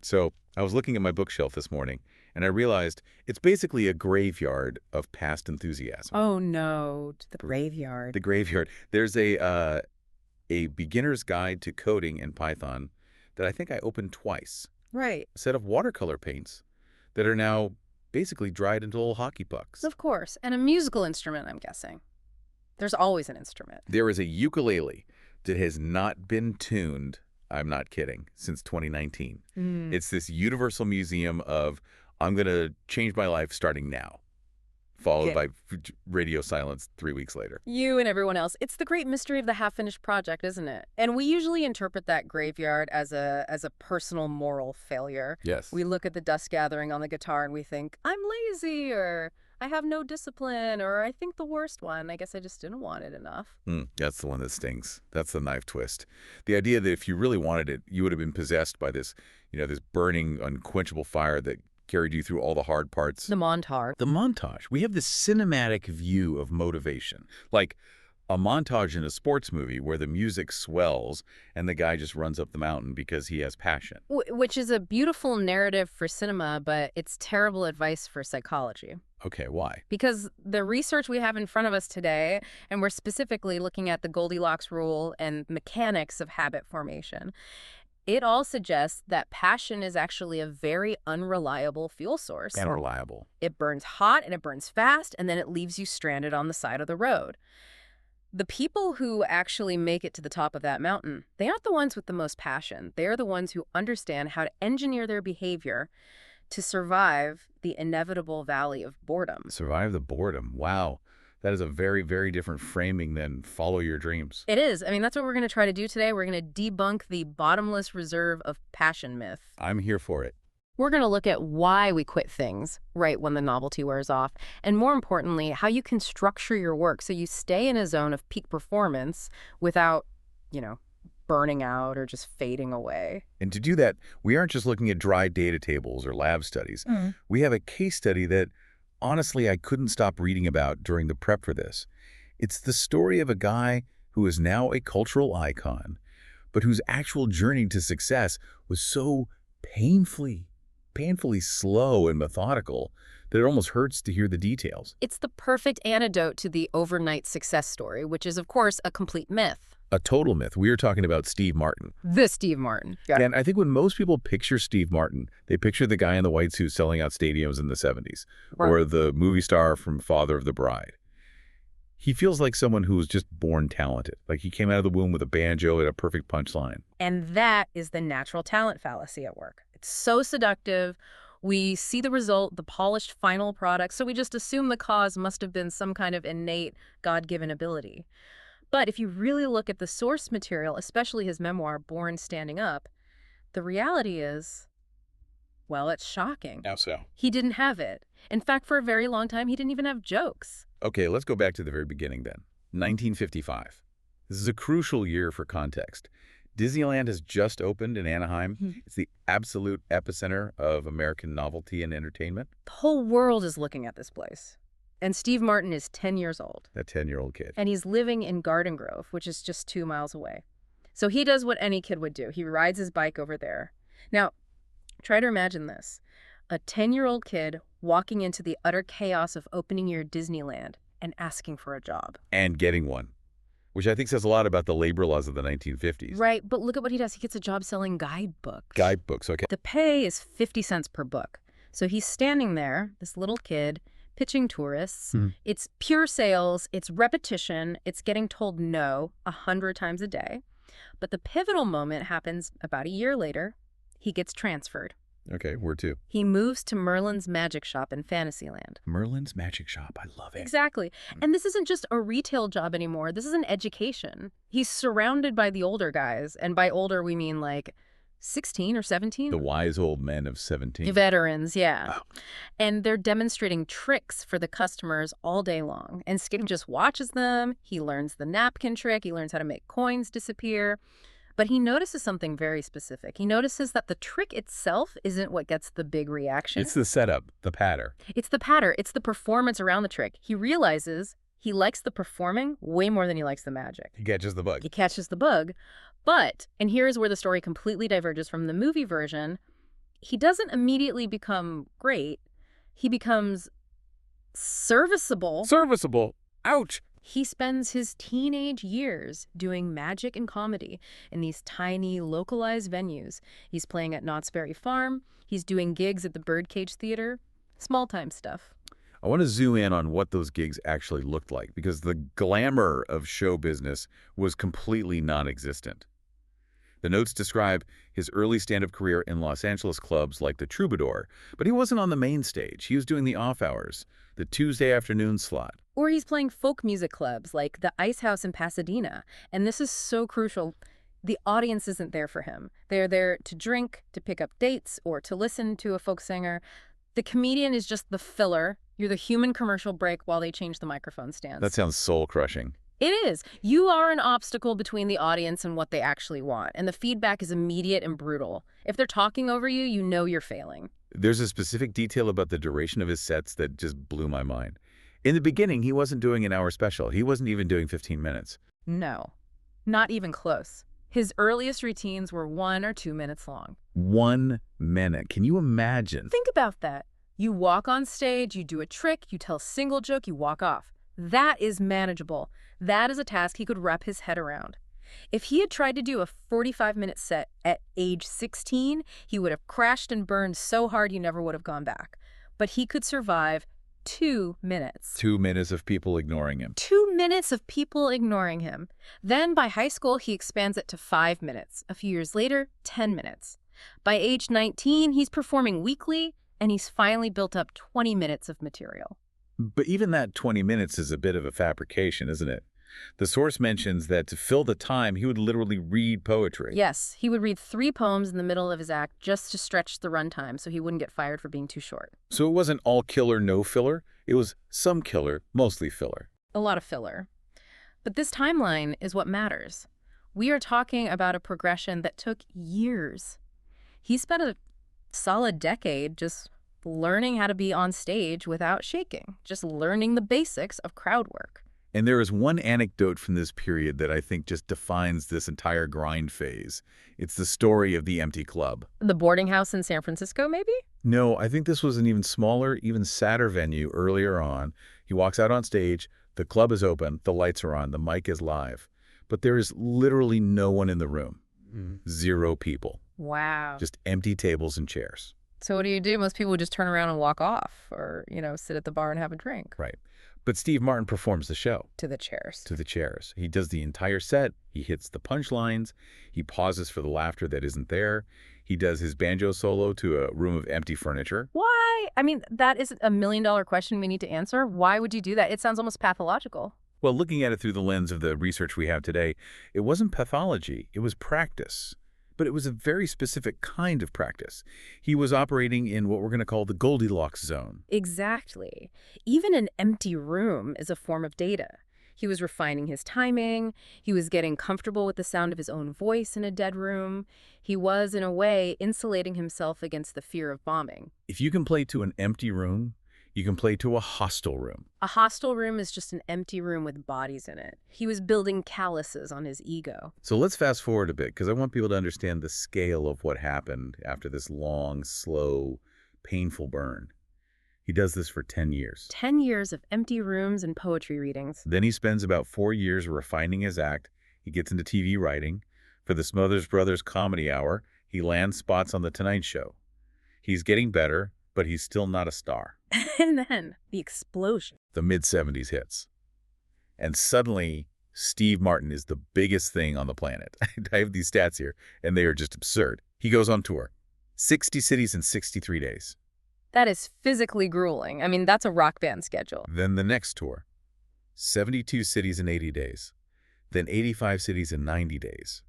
So I was looking at my bookshelf this morning, and I realized it's basically a graveyard of past enthusiasm. Oh no, to the graveyard. The graveyard. There's a beginner's guide to coding in Python that I think I opened twice. Right. A set of watercolor paints that are now basically dried into little hockey pucks. Of course. And a musical instrument, I'm guessing. There's always an instrument. There is a ukulele that has not been tuned, I'm not kidding, since 2019. It's this universal museum of, I'm going to change my life starting now, followed by radio silence 3 weeks later. You and everyone else. It's the great mystery of the half-finished project, isn't it? And we usually interpret that graveyard as a personal moral failure. Yes. We look at the dust gathering on the guitar and we think, I'm lazy, or I have no discipline, or I think the worst one. I guess I just didn't want it enough. That's the one that stings. That's the knife twist. The idea that if you really wanted it, you would have been possessed by this, this burning, unquenchable fire that carried you through all the hard parts. The montage. The montage. We have this cinematic view of motivation, like a montage in a sports movie where the music swells and the guy just runs up the mountain because he has passion. Which is a beautiful narrative for cinema, but it's terrible advice for psychology. Okay, why? Because the research we have in front of us today, and we're specifically looking at the Goldilocks rule and mechanics of habit formation, it all suggests that passion is actually a very unreliable fuel source. Unreliable. It burns hot and it burns fast, and then it leaves you stranded on the side of the road. The people who actually make it to the top of that mountain, they aren't the ones with the most passion. They're the ones who understand how to engineer their behavior to survive the inevitable valley of boredom. Survive the boredom. Wow. That is a very, very different framing than follow your dreams. It is. I mean, that's what we're going to try to do today. We're going to debunk the bottomless reserve of passion myth. I'm here for it. We're going to look at why we quit things right when the novelty wears off, and more importantly, how you can structure your work so you stay in a zone of peak performance without, burning out or just fading away. And to do that, we aren't just looking at dry data tables or lab studies. We have a case study that, honestly, I couldn't stop reading about during the prep for this. It's the story of a guy who is now a cultural icon, but whose actual journey to success was so painfully slow and methodical that it almost hurts to hear the details. It's the perfect antidote to the overnight success story, which is, of course, a complete myth. A total myth. We are talking about Steve Martin. The Steve Martin. And I think when most people picture Steve Martin, they picture the guy in the white suit selling out stadiums in the 70s, or the movie star from Father of the Bride. He feels like someone who was just born talented, like he came out of the womb with a banjo and a perfect punchline. And that is the natural talent fallacy at work. It's so seductive. We see the result, the polished final product, so we just assume the cause must have been some kind of innate, God-given ability. But if you really look at the source material, especially his memoir, Born Standing Up, the reality is, well, it's shocking. How so? He didn't have it. In fact, for a very long time, he didn't even have jokes. Okay, let's go back to the very beginning then. 1955. This is a crucial year for context. Disneyland has just opened in Anaheim. It's the absolute epicenter of American novelty and entertainment. The whole world is looking at this place. And Steve Martin is 10 years old. That 10-year-old kid. And he's living in Garden Grove, which is just 2 miles away. So he does what any kid would do. He rides his bike over there. Now, try to imagine this. A 10-year-old kid walking into the utter chaos of opening year Disneyland and asking for a job. And getting one, which I think says a lot about the labor laws of the 1950s. Right, but look at what he does. He gets a job selling guidebooks. Guidebooks, okay. The pay is 50 cents per book. So he's standing there, this little kid, pitching tourists. It's pure sales, it's repetition, it's getting told no 100 times a day. But the pivotal moment happens about a year later. He gets transferred. Okay, where to? He moves to Merlin's Magic Shop in Fantasyland. Merlin's Magic Shop, I love it. Exactly. And this isn't just a retail job anymore. This is an education. He's surrounded by the older guys. And by older, we mean like 16 or 17? The wise old men of 17. Veterans, yeah. Oh. And they're demonstrating tricks for the customers all day long. And Skip just watches them. He learns the napkin trick. He learns how to make coins disappear. But he notices something very specific. He notices that the trick itself isn't what gets the big reaction. It's the setup, the patter. It's the patter. It's the performance around the trick. He realizes he likes the performing way more than he likes the magic. He catches the bug. He catches the bug. But, and here's where the story completely diverges from the movie version, He doesn't immediately become great. He becomes serviceable. Serviceable. Ouch. He spends his teenage years doing magic and comedy in these tiny, localized venues. He's playing at Knott's Berry Farm. He's doing gigs at the Birdcage Theater. Small-time stuff. I want to zoom in on what those gigs actually looked like, because the glamour of show business was completely non-existent. The notes describe his early stand-up career in Los Angeles clubs like the Troubadour, but he wasn't on the main stage. He was doing the off hours, the Tuesday afternoon slot. Or he's playing folk music clubs like the Ice House in Pasadena. And this is so crucial. The audience isn't there for him. They're there to drink, to pick up dates, or to listen to a folk singer. The comedian is just the filler. You're the human commercial break while they change the microphone stands. That sounds soul-crushing. It is. You are an obstacle between the audience and what they actually want, and the feedback is immediate and brutal. If they're talking over you, you know you're failing. There's a specific detail about the duration of his sets that just blew my mind. In the beginning, he wasn't doing an hour special. He wasn't even doing 15 minutes. No, not even close. His earliest routines were 1 or 2 minutes long. 1 minute. Can you imagine? Think about that. You walk on stage, you do a trick, you tell a single joke, you walk off. That is manageable. That is a task he could wrap his head around. If he had tried to do a 45-minute set at age 16, he would have crashed and burned so hard he never would have gone back. But he could survive 2 minutes. 2 minutes of people ignoring him. 2 minutes of people ignoring him. Then by high school, he expands it to 5 minutes. A few years later, 10 minutes. By age 19, he's performing weekly, and he's finally built up 20 minutes of material. But even that 20 minutes is a bit of a fabrication, isn't it? The source mentions that to fill the time, he would literally read poetry. Yes, he would read 3 poems in the middle of his act just to stretch the runtime so he wouldn't get fired for being too short. So it wasn't all killer, no filler. It was some killer, mostly filler. A lot of filler. But this timeline is what matters. We are talking about a progression that took years. He spent a solid decade just learning how to be on stage without shaking, just learning the basics of crowd work. And there is one anecdote from this period that I think just defines this entire grind phase. It's the story of the empty club. The boarding house in San Francisco, maybe? No, I think this was an even smaller, even sadder venue earlier on. He walks out on stage, the club is open, the lights are on, the mic is live. But there is literally no one in the room. 0 people. Wow. Just empty tables and chairs. So what do? Most people would just turn around and walk off or, sit at the bar and have a drink. Right. But Steve Martin performs the show. To the chairs. To the chairs. He does the entire set. He hits the punchlines. He pauses for the laughter that isn't there. He does his banjo solo to a room of empty furniture. Why? I mean, that is a $1 million question we need to answer. Why would you do that? It sounds almost pathological. Well, looking at it through the lens of the research we have today, it wasn't pathology. It was practice. But it was a very specific kind of practice. He was operating in what we're going to call the Goldilocks zone. Exactly. Even an empty room is a form of data. He was refining his timing. He was getting comfortable with the sound of his own voice in a dead room. He was, in a way, insulating himself against the fear of bombing. If you can play to an empty room, you can play to a hostile room. A hostile room is just an empty room with bodies in it. He was building calluses on his ego. So let's fast forward a bit, because I want people to understand the scale of what happened after this long, slow, painful burn. He does this for 10 years. 10 years of empty rooms and poetry readings. Then he spends about 4 years refining his act. He gets into TV writing. For the Smothers Brothers Comedy Hour, he lands spots on The Tonight Show. He's getting better, but he's still not a star. And then the explosion. The mid-70s hits. And suddenly, Steve Martin is the biggest thing on the planet. I have these stats here, and they are just absurd. He goes on tour. 60 cities in 63 days. That is physically grueling. I mean, that's a rock band schedule. Then the next tour. 72 cities in 80 days. Then 85 cities in 90 days.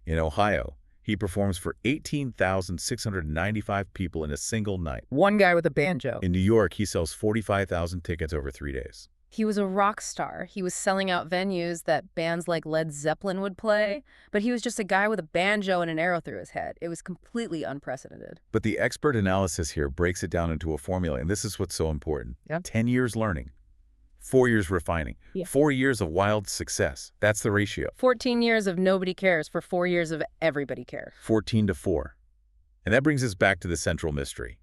In Ohio, he performs for 18,695 people in a single night. One guy with a banjo. In New York, he sells 45,000 tickets over 3 days. He was a rock star. He was selling out venues that bands like Led Zeppelin would play, but he was just a guy with a banjo and an arrow through his head. It was completely unprecedented. But the expert analysis here breaks it down into a formula, and this is what's so important. Yeah. 10 years learning, 4 years refining, 4 years of wild success. That's the ratio. 14 years of nobody cares for 4 years of everybody cares. 14 to 4. And that brings us back to the central mystery.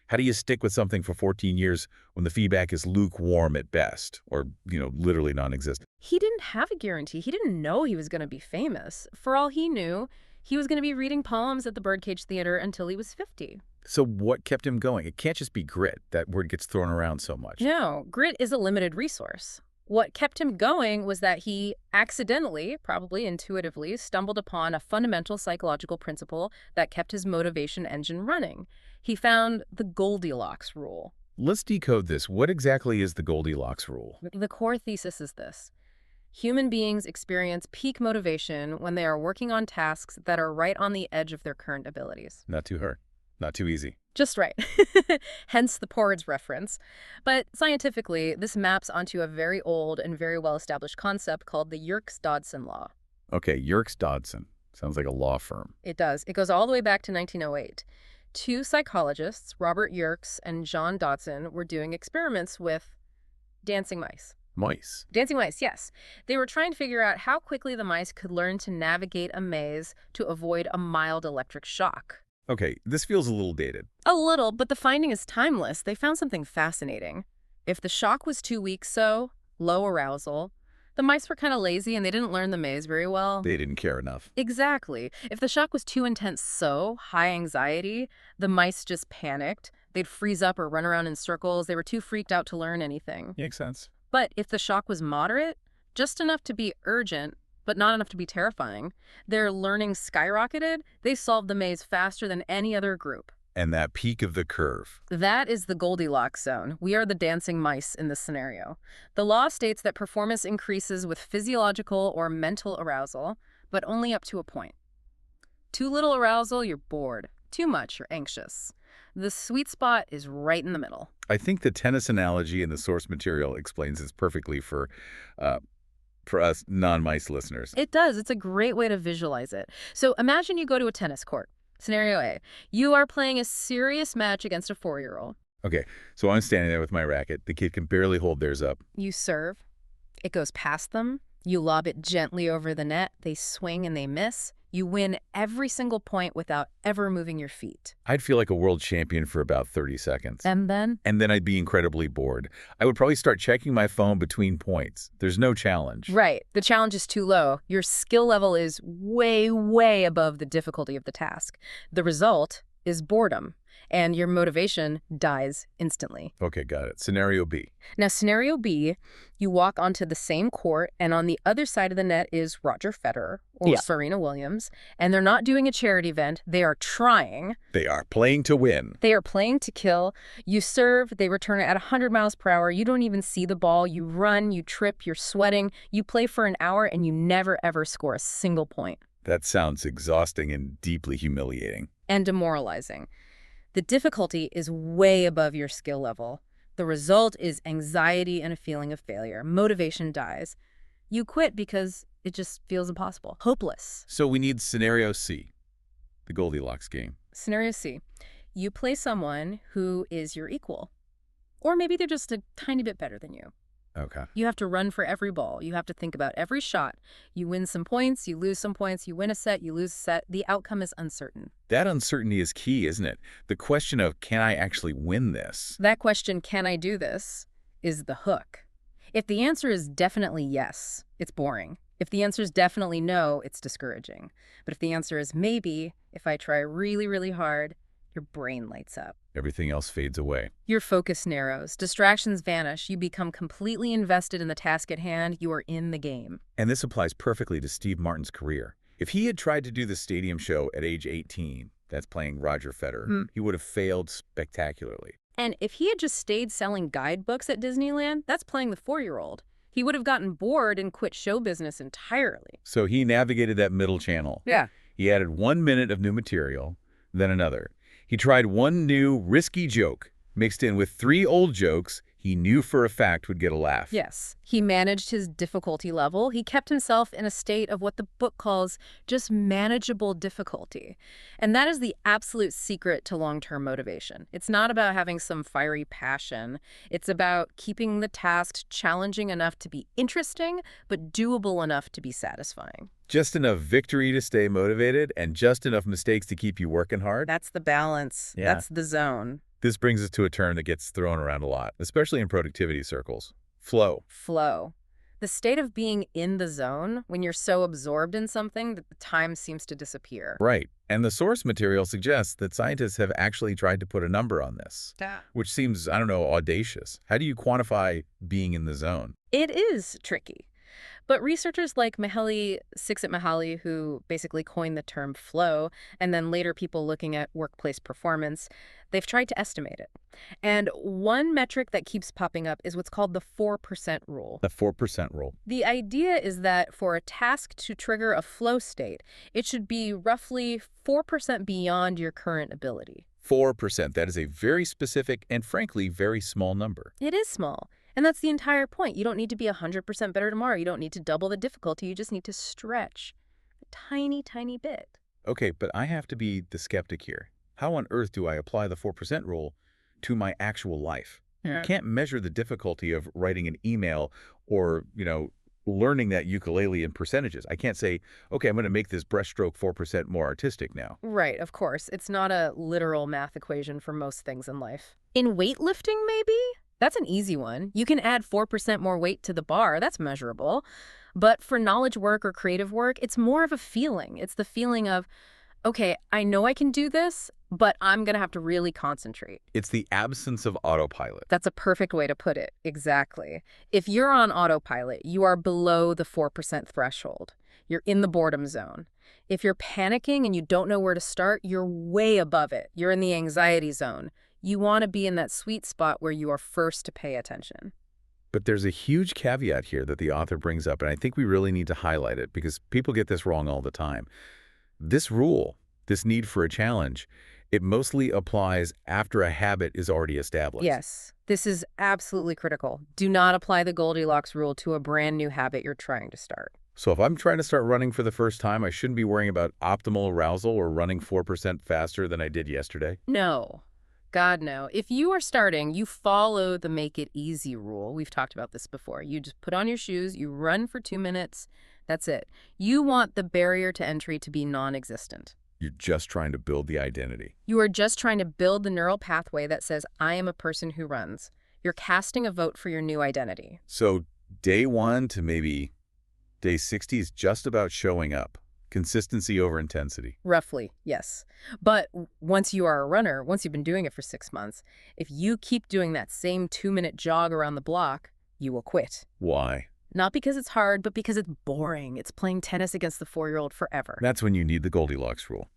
How do you stick with something for 14 years when the feedback is lukewarm at best, or, literally non-existent? He didn't have a guarantee. He didn't know he was going to be famous. For all he knew, he was going to be reading poems at the Birdcage Theater until he was 50. So what kept him going? It can't just be grit. That word gets thrown around so much. No, grit is a limited resource. What kept him going was that he accidentally, probably intuitively, stumbled upon a fundamental psychological principle that kept his motivation engine running. He found the Goldilocks rule. Let's decode this. What exactly is the Goldilocks rule? The core thesis is this. Human beings experience peak motivation when they are working on tasks that are right on the edge of their current abilities. Not too hard. Not too easy. Just right. Hence the porridge reference. But scientifically, this maps onto a very old and very well-established concept called the Yerkes-Dodson law. Okay, Yerkes-Dodson. Sounds like a law firm. It does. It goes all the way back to 1908. Two psychologists, Robert Yerkes and John Dodson, were doing experiments with dancing mice. Mice. Dancing mice, yes. They were trying to figure out how quickly the mice could learn to navigate a maze to avoid a mild electric shock. Okay, this feels a little dated. A little, but the finding is timeless. They found something fascinating. If the shock was too weak, low arousal, the mice were kind of lazy and they didn't learn the maze very well. They didn't care enough. Exactly. If the shock was too intense, high anxiety, the mice just panicked. They'd freeze up or run around in circles. They were too freaked out to learn anything. Makes sense. But if the shock was moderate, just enough to be urgent, but not enough to be terrifying, their learning skyrocketed. They solved the maze faster than any other group. And that peak of the curve. That is the Goldilocks zone. We are the dancing mice in this scenario. The law states that performance increases with physiological or mental arousal, but only up to a point. Too little arousal, you're bored. Too much, you're anxious. The sweet spot is right in the middle. I think the tennis analogy in the source material explains this perfectly for us non-mice listeners. It does. It's a great way to visualize it. So imagine you go to a tennis court. Scenario A. You are playing a serious match against a 4-year-old. Okay, so I'm standing there with my racket. The kid can barely hold theirs up. You serve. It goes past them. You lob it gently over the net. They swing and they miss. You win every single point without ever moving your feet. I'd feel like a world champion for about 30 seconds. And then? And then I'd be incredibly bored. I would probably start checking my phone between points. There's no challenge. Right. The challenge is too low. Your skill level is way, way above the difficulty of the task. The result is boredom, and your motivation dies instantly. Okay, got it. Scenario B. Now, scenario B, you walk onto the same court, and on the other side of the net is Roger Federer or Serena Williams, and they're not doing a charity event. They are trying. They are playing to win. They are playing to kill. You serve, they return it at 100 miles per hour. You don't even see the ball. You run, you trip, you're sweating. You play for an hour, and you never, ever score a single point. That sounds exhausting and deeply humiliating. And demoralizing. The difficulty is way above your skill level. The result is anxiety and a feeling of failure. Motivation dies. You quit because it just feels impossible. Hopeless. So we need scenario C, the Goldilocks game. Scenario C. You play someone who is your equal. Or maybe they're just a tiny bit better than you. Okay. You have to run for every ball. You have to think about every shot. You win some points, you lose some points, you win a set, you lose a set. The outcome is uncertain. That uncertainty is key, isn't it? The question of, can I actually win this? That question, can I do this, is the hook. If the answer is definitely yes, it's boring. If the answer is definitely no, it's discouraging. But if the answer is maybe, if I try really, really hard, your brain lights up. Everything else fades away. Your focus narrows. Distractions vanish. You become completely invested in the task at hand. You are in the game. And this applies perfectly to Steve Martin's career. If he had tried to do the stadium show at age 18, that's playing Roger Federer, he would have failed spectacularly. And if he had just stayed selling guidebooks at Disneyland, that's playing the 4-year-old. He would have gotten bored and quit show business entirely. So he navigated that middle channel. Yeah. He added 1 minute of new material, then another. He tried one new, risky joke, mixed in with 3 old jokes he knew for a fact would get a laugh. Yes, he managed his difficulty level. He kept himself in a state of what the book calls just manageable difficulty. And that is the absolute secret to long-term motivation. It's not about having some fiery passion. It's about keeping the task challenging enough to be interesting, but doable enough to be satisfying. Just enough victory to stay motivated and just enough mistakes to keep you working hard. That's the balance. Yeah. That's the zone. This brings us to a term that gets thrown around a lot, especially in productivity circles. Flow. Flow. The state of being in the zone when you're so absorbed in something that the time seems to disappear. Right. And the source material suggests that scientists have actually tried to put a number on this, which seems, I don't know, audacious. How do you quantify being in the zone? It is tricky. But researchers like Csikszentmihalyi, who basically coined the term flow, and then later people looking at workplace performance, they've tried to estimate it. And one metric that keeps popping up is what's called the 4% rule. The 4% rule. The idea is that for a task to trigger a flow state, it should be roughly 4% beyond your current ability. 4%. That is a very specific and, frankly, very small number. It is small. And that's the entire point. You don't need to be 100% better tomorrow. You don't need to double the difficulty. You just need to stretch a tiny, tiny bit. Okay, but I have to be the skeptic here. How on earth do I apply the 4% rule to my actual life? Yeah. You can't measure the difficulty of writing an email or, learning that ukulele in percentages. I can't say, okay, I'm going to make this breaststroke 4% more artistic now. Right, of course. It's not a literal math equation for most things in life. In weightlifting, maybe? That's an easy one. You can add 4% more weight to the bar. That's measurable. But for knowledge work or creative work, it's more of a feeling. It's the feeling of, okay, I know I can do this, but I'm going to have to really concentrate. It's the absence of autopilot. That's a perfect way to put it. Exactly. If you're on autopilot, you are below the 4% threshold. You're in the boredom zone. If you're panicking and you don't know where to start, you're way above it. You're in the anxiety zone. You want to be in that sweet spot where you are first to pay attention. But there's a huge caveat here that the author brings up, and I think we really need to highlight it because people get this wrong all the time. This rule, this need for a challenge, it mostly applies after a habit is already established. Yes, this is absolutely critical. Do not apply the Goldilocks rule to a brand new habit you're trying to start. So if I'm trying to start running for the first time, I shouldn't be worrying about optimal arousal or running 4% faster than I did yesterday? No. God, no. If you are starting, you follow the make it easy rule. We've talked about this before. You just put on your shoes, you run for 2 minutes. That's it. You want the barrier to entry to be non-existent. You're just trying to build the identity. You are just trying to build the neural pathway that says, I am a person who runs. You're casting a vote for your new identity. So day 1 to maybe day 60 is just about showing up. Consistency over intensity. Roughly, yes. But once you are a runner, once you've been doing it for 6 months, if you keep doing that same 2-minute jog around the block, you will quit. Why? Not because it's hard, but because it's boring. It's playing tennis against the 4-year-old forever. That's when you need the Goldilocks rule.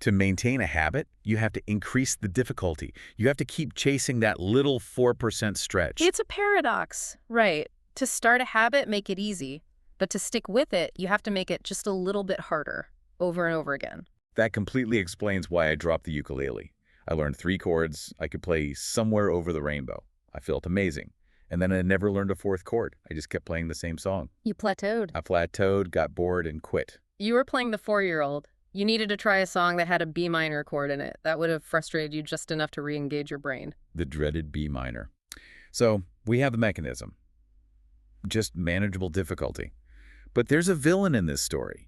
To maintain a habit, you have to increase the difficulty. You have to keep chasing that little 4% stretch. It's a paradox, right? To start a habit, make it easy. But to stick with it, you have to make it just a little bit harder, over and over again. That completely explains why I dropped the ukulele. I learned 3 chords. I could play Somewhere Over the Rainbow. I felt amazing. And then I never learned a 4th chord. I just kept playing the same song. You plateaued. I plateaued, got bored, and quit. You were playing the 4-year-old. You needed to try a song that had a B minor chord in it. That would have frustrated you just enough to re-engage your brain. The dreaded B minor. So we have the mechanism. Just manageable difficulty. But there's a villain in this story.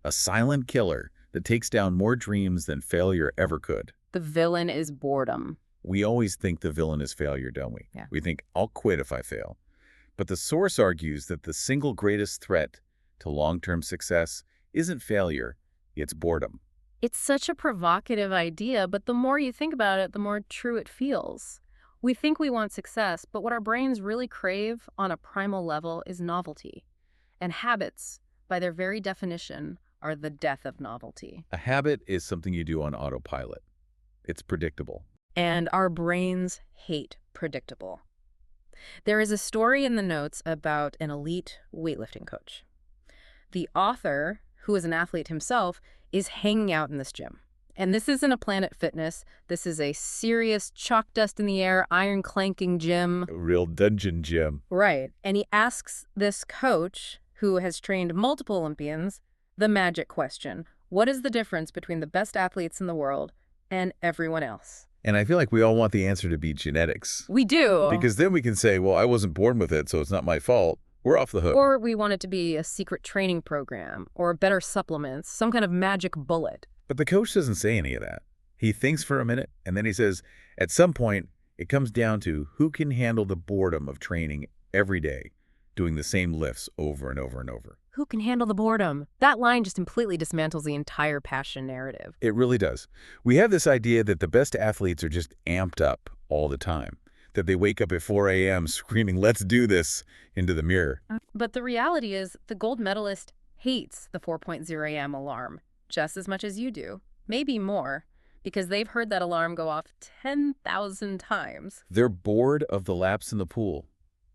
A silent killer that takes down more dreams than failure ever could. The villain is boredom. We always think the villain is failure, don't we? Yeah. We think, I'll quit if I fail. But the source argues that the single greatest threat to long-term success isn't failure, it's boredom. It's such a provocative idea, but the more you think about it, the more true it feels. We think we want success, but what our brains really crave on a primal level is novelty. And habits, by their very definition, are the death of novelty. A habit is something you do on autopilot. It's predictable. And our brains hate predictable. There is a story in the notes about an elite weightlifting coach. The author, who is an athlete himself, is hanging out in this gym. And this isn't a Planet Fitness. This is a serious chalk dust in the air, iron clanking gym. A real dungeon gym. Right. And he asks this coach, who has trained multiple Olympians, the magic question. What is the difference between the best athletes in the world and everyone else? And I feel like we all want the answer to be genetics. We do. Because then we can say, well, I wasn't born with it, so it's not my fault. We're off the hook. Or we want it to be a secret training program or better supplements, some kind of magic bullet. But the coach doesn't say any of that. He thinks for a minute, and then he says, at some point, it comes down to who can handle the boredom of training every day, doing the same lifts over and over and over. Who can handle the boredom? That line just completely dismantles the entire passion narrative. It really does. We have this idea that the best athletes are just amped up all the time, that they wake up at 4 a.m. screaming, let's do this, into the mirror. But the reality is the gold medalist hates the 4:0 a.m. alarm just as much as you do, maybe more, because they've heard that alarm go off 10,000 times. They're bored of the laps in the pool.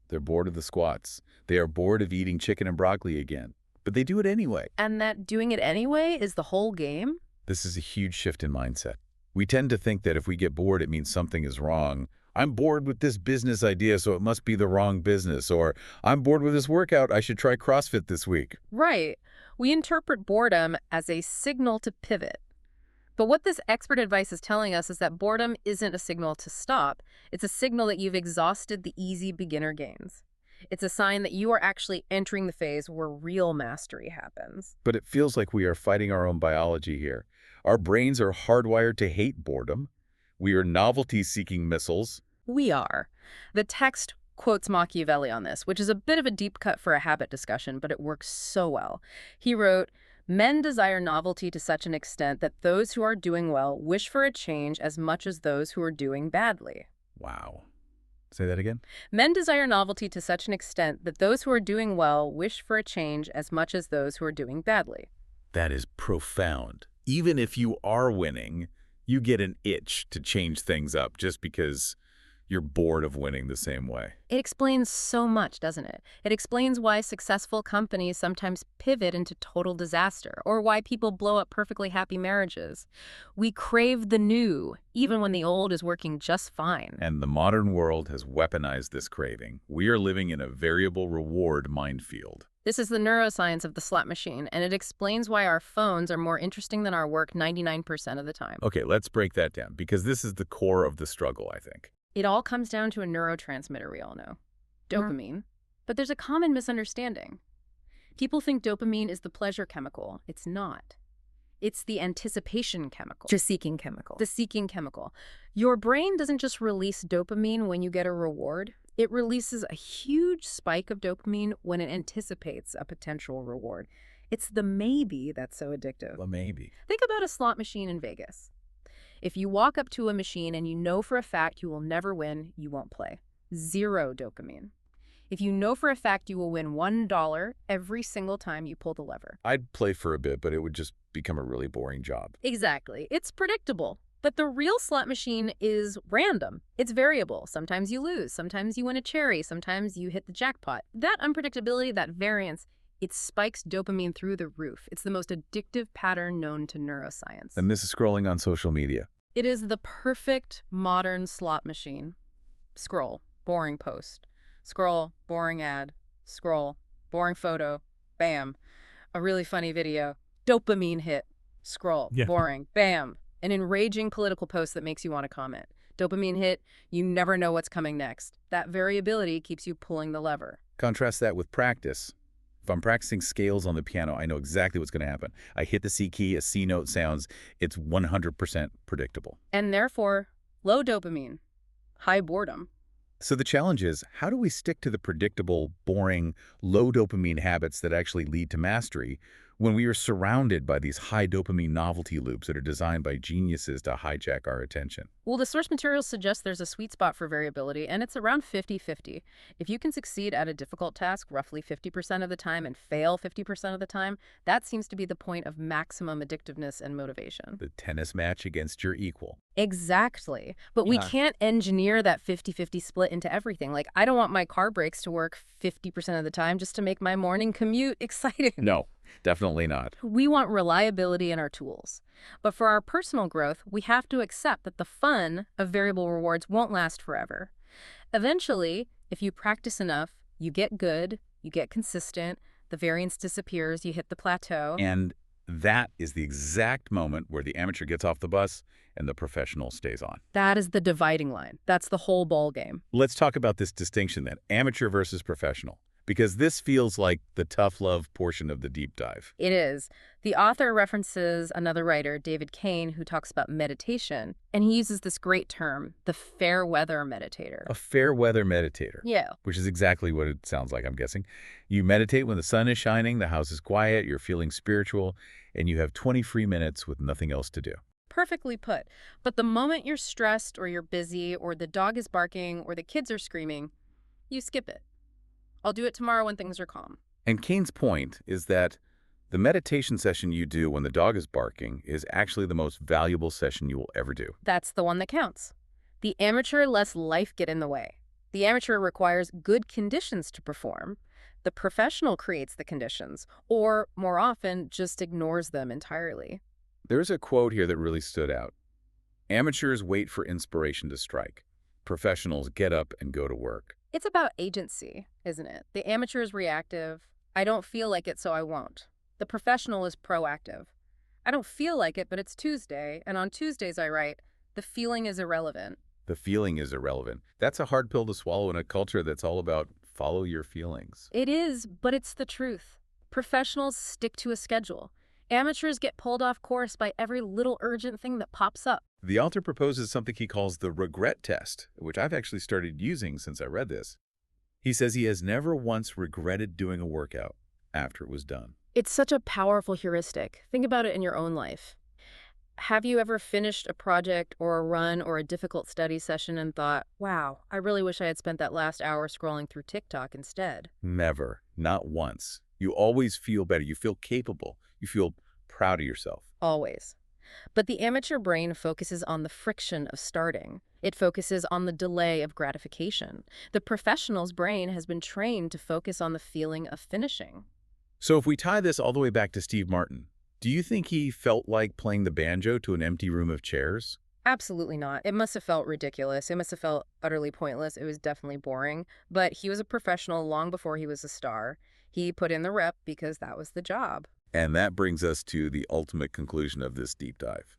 They're bored of the squats. They are bored of eating chicken and broccoli again. But they do it anyway. And that doing it anyway is the whole game? This is a huge shift in mindset. We tend to think that if we get bored, it means something is wrong. I'm bored with this business idea, so it must be the wrong business. Or I'm bored with this workout, I should try CrossFit this week. Right. We interpret boredom as a signal to pivot. But what this expert advice is telling us is that boredom isn't a signal to stop. It's a signal that you've exhausted the easy beginner gains. It's a sign that you are actually entering the phase where real mastery happens. But it feels like we are fighting our own biology here. Our brains are hardwired to hate boredom. We are novelty-seeking missiles. We are. The text quotes Machiavelli on this, which is a bit of a deep cut for a habit discussion, but it works so well. He wrote, "Men desire novelty to such an extent that those who are doing well wish for a change as much as those who are doing badly." Wow. Say that again? Men desire novelty to such an extent that those who are doing well wish for a change as much as those who are doing badly. That is profound. Even if you are winning, you get an itch to change things up just because you're bored of winning the same way. It explains so much, doesn't it? It explains why successful companies sometimes pivot into total disaster, or why people blow up perfectly happy marriages. We crave the new, even when the old is working just fine. And the modern world has weaponized this craving. We are living in a variable reward minefield. This is the neuroscience of the slot machine, and it explains why our phones are more interesting than our work 99% of the time. Okay, let's break that down, because this is the core of the struggle, I think. It all comes down to a neurotransmitter we all know, dopamine. But there's a common misunderstanding. People think dopamine is the pleasure chemical. It's not. It's the anticipation chemical. The seeking chemical. The seeking chemical. Your brain doesn't just release dopamine when you get a reward. It releases a huge spike of dopamine when it anticipates a potential reward. It's the maybe that's so addictive. Well, maybe. Think about a slot machine in Vegas. If you walk up to a machine and you know for a fact you will never win, you won't play. Zero dopamine. If you know for a fact you will win $1 every single time you pull the lever. I'd play for a bit, but it would just become a really boring job. Exactly. It's predictable. But the real slot machine is random. It's variable. Sometimes you lose. Sometimes you win a cherry. Sometimes you hit the jackpot. That unpredictability, that variance, it spikes dopamine through the roof. It's the most addictive pattern known to neuroscience. And this is scrolling on social media. It is the perfect modern slot machine. Scroll, boring post. Scroll, boring ad. Scroll, boring photo. Bam. A really funny video. Dopamine hit. Scroll, boring. Bam. An enraging political post that makes you want to comment. Dopamine hit, you never know what's coming next. That variability keeps you pulling the lever. Contrast that with practice. If I'm practicing scales on the piano, I know exactly what's going to happen. I hit the C key, a C note sounds. It's 100% predictable. And therefore, low dopamine, high boredom. So the challenge is, how do we stick to the predictable, boring, low dopamine habits that actually lead to mastery when we are surrounded by these high dopamine novelty loops that are designed by geniuses to hijack our attention? Well, the source materials suggest there's a sweet spot for variability, and it's around 50-50. If you can succeed at a difficult task roughly 50% of the time and fail 50% of the time, that seems to be the point of maximum addictiveness and motivation. The tennis match against your equal. Exactly. But we can't engineer that 50-50 split into everything. Like, I don't want my car brakes to work 50% of the time just to make my morning commute exciting. No. Definitely not. We want reliability in our tools. But for our personal growth, we have to accept that the fun of variable rewards won't last forever. Eventually, if you practice enough, you get good, you get consistent, the variance disappears, you hit the plateau. And that is the exact moment where the amateur gets off the bus and the professional stays on. That is the dividing line. That's the whole ball game. Let's talk about this distinction then, amateur versus professional, because this feels like the tough love portion of the deep dive. It is. The author references another writer, David Kane, who talks about meditation, and he uses this great term, the fair weather meditator. A fair weather meditator. Yeah. Which is exactly what it sounds like, I'm guessing. You meditate when the sun is shining, the house is quiet, you're feeling spiritual, and you have 20 free minutes with nothing else to do. Perfectly put. But the moment you're stressed or you're busy or the dog is barking or the kids are screaming, you skip it. I'll do it tomorrow when things are calm. And Kane's point is that the meditation session you do when the dog is barking is actually the most valuable session you will ever do. That's the one that counts. The amateur lets life get in the way. The amateur requires good conditions to perform. The professional creates the conditions, or more often, just ignores them entirely. There's a quote here that really stood out. Amateurs wait for inspiration to strike. Professionals get up and go to work. It's about agency, isn't it? The amateur is reactive. I don't feel like it, so I won't. The professional is proactive. I don't feel like it, but it's Tuesday, and on Tuesdays I write, the feeling is irrelevant. The feeling is irrelevant. That's a hard pill to swallow in a culture that's all about follow your feelings. It is, but it's the truth. Professionals stick to a schedule. Amateurs get pulled off course by every little urgent thing that pops up. The author proposes something he calls the regret test, which I've actually started using since I read this. He says he has never once regretted doing a workout after it was done. It's such a powerful heuristic. Think about it in your own life. Have you ever finished a project or a run or a difficult study session and thought, wow, I really wish I had spent that last hour scrolling through TikTok instead? Never. Not once. You always feel better. You feel capable. You feel proud of yourself. Always. But the amateur brain focuses on the friction of starting. It focuses on the delay of gratification. The professional's brain has been trained to focus on the feeling of finishing. So if we tie this all the way back to Steve Martin, do you think he felt like playing the banjo to an empty room of chairs? Absolutely not. It must have felt ridiculous. It must have felt utterly pointless. It was definitely boring. But he was a professional long before he was a star. He put in the rep because that was the job. And that brings us to the ultimate conclusion of this deep dive.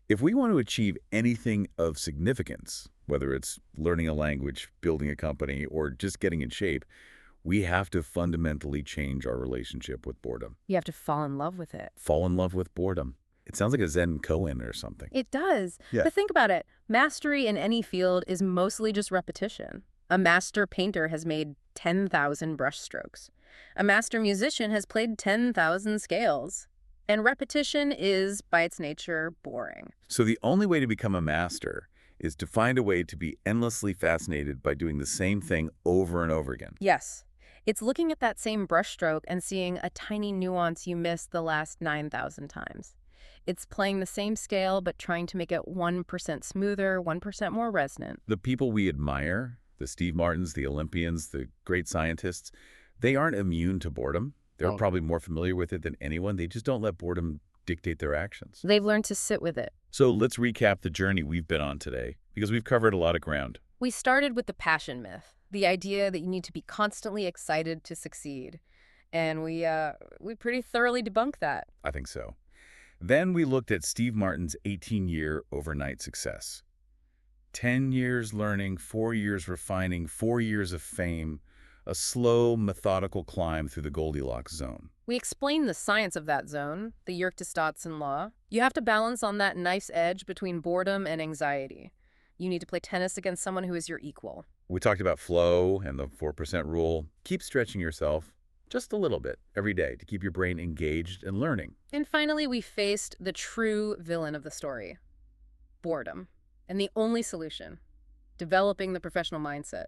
If we want to achieve anything of significance, whether it's learning a language, building a company, or just getting in shape, we have to fundamentally change our relationship with boredom. You have to fall in love with it. Fall in love with boredom. It sounds like a Zen koan or something. It does. Yeah. But think about it. Mastery in any field is mostly just repetition. A master painter has made 10,000 brushstrokes. A master musician has played 10,000 scales. And repetition is, by its nature, boring. So the only way to become a master is to find a way to be endlessly fascinated by doing the same thing over and over again. Yes. It's looking at that same brushstroke and seeing a tiny nuance you missed the last 9,000 times. It's playing the same scale, but trying to make it 1% smoother, 1% more resonant. The people we admire, the Steve Martins, the Olympians, the great scientists, they aren't immune to boredom. They're probably more familiar with it than anyone. They just don't let boredom dictate their actions. They've learned to sit with it. So let's recap the journey we've been on today, because we've covered a lot of ground. We started with the passion myth, the idea that you need to be constantly excited to succeed. And we pretty thoroughly debunked that. I think so. Then we looked at Steve Martin's 18-year overnight success. 10 years learning, 4 years refining, 4 years of fame, a slow, methodical climb through the Goldilocks zone. We explained the science of that zone, the Yerkes-Dodson law. You have to balance on that nice edge between boredom and anxiety. You need to play tennis against someone who is your equal. We talked about flow and the 4% rule. Keep stretching yourself just a little bit every day to keep your brain engaged and learning. And finally, we faced the true villain of the story, boredom. And the only solution, developing the professional mindset.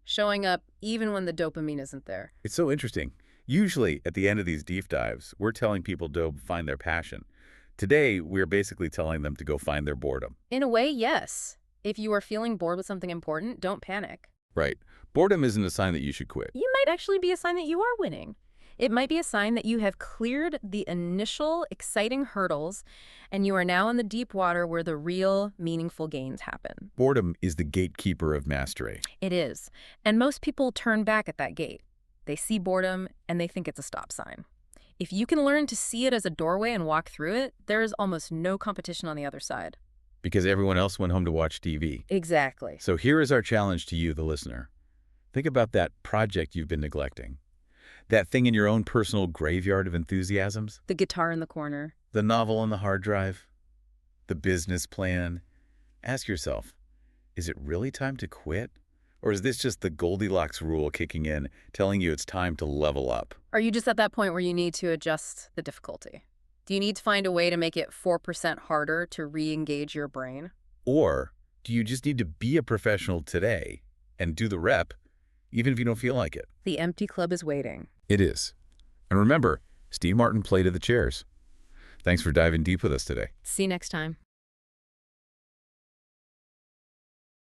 Showing up even when the dopamine isn't there. It's so interesting. Usually, at the end of these deep dives, we're telling people to find their passion. Today, we're basically telling them to go find their boredom. In a way, yes. If you are feeling bored with something important, don't panic. Right. Boredom isn't a sign that you should quit. You might actually be a sign that you are winning. It might be a sign that you have cleared the initial exciting hurdles and you are now in the deep water where the real meaningful gains happen. Boredom is the gatekeeper of mastery. It is. And most people turn back at that gate. They see boredom and they think it's a stop sign. If you can learn to see it as a doorway and walk through it, there is almost no competition on the other side. Because everyone else went home to watch TV. Exactly. So here is our challenge to you, the listener. Think about that project you've been neglecting. That thing in your own personal graveyard of enthusiasms. The guitar in the corner. The novel on the hard drive. The business plan. Ask yourself, is it really time to quit? Or is this just the Goldilocks rule kicking in, telling you it's time to level up? Are you just at that point where you need to adjust the difficulty? Do you need to find a way to make it 4% harder to re-engage your brain? Or do you just need to be a professional today and do the rep, even if you don't feel like it? The empty club is waiting. It is. And remember, Steve Martin played to the chairs. Thanks for diving deep with us today. See you next time.